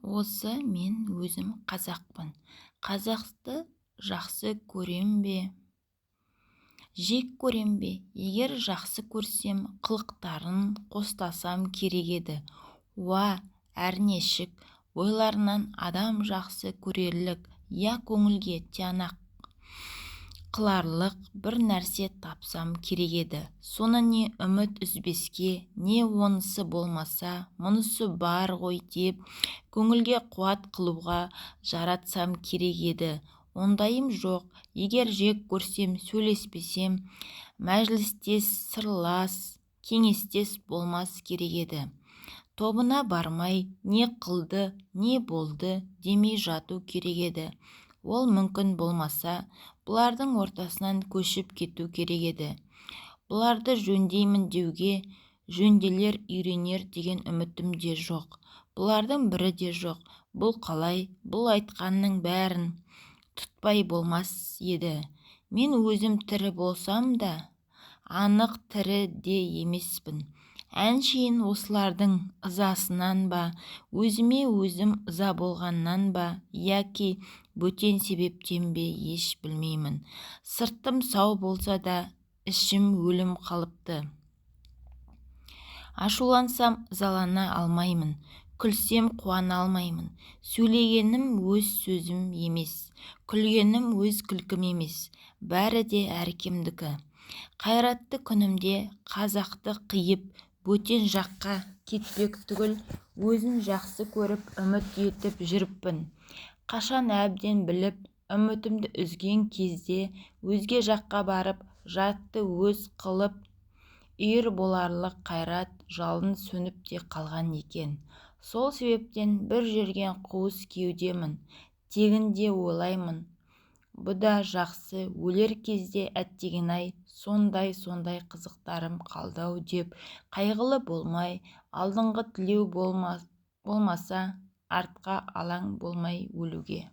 Осы мен өзім қазақпын. Қазақты жақсы көрем бе, жек көрем бе? Егер жақсы көрсем, қылықтарын қостасам керек еді. Уа, әрнешік ойларынан адам жақсы көрерлік, я көңілге тиянақ қыларлық бір нәрсе тапсам керек еді. Соны не үміт үзбеске, не онысы болмаса, мұнысы бар ғой деп, көңілге қуат қылуға жаратсам керек еді. Ондайым жоқ. Егер жек көрсем, сөйлеспесем, мәжілістес, сырлас, кеңестес болмас керек еді. Тобына бармай, не қылды, не болды демей жату керек еді. Ол мүмкін болмаса, бұлардың ортасынан көшіп кету керек еді. Бұларды жөндеймін деуге, жөнделер, үйренер деген үмітім де жоқ. Бұлардың бірі де жоқ. Бұл қалай? Бұл айтқанның бәрін тұтпай болмас еді. Мен өзім тірі болсам да, анық тірі де емеспін. Әншейін осылардың ызасынан ба, өзіме өзім ыза болғаннан ба, яки бөтен себептен бе еш білмеймін. Сыртым сау болса да, ішім өлім қалыпты. Ашулансам ызалана алмаймын, күлсем қуана алмаймын. Сөйлегенім өз сөзім емес, күлгенім өз күлкім емес. Бәрі де әркемдікі. Қайратты күнімде қазақты қиып, бөтен жаққа кетпек түгіл, өзін жақсы көріп, үміт етіп жүріппін. Қашан әбден біліп, үмітімді үзген кезде, өзге жаққа барып, жатты өз қылып, үйір боларлық қайрат жалын сөніп те қалған екен. Сол себептен бір жүрген қуыс кеудемін, тегінде ойлаймын. Бұда жақсы, өлер кезде әттеген-ай, сондай қызықтарым қалды-ау деп, қайғылы болмай, алдыңғы тілеу болмаса, артқа алаң болмай өлуге.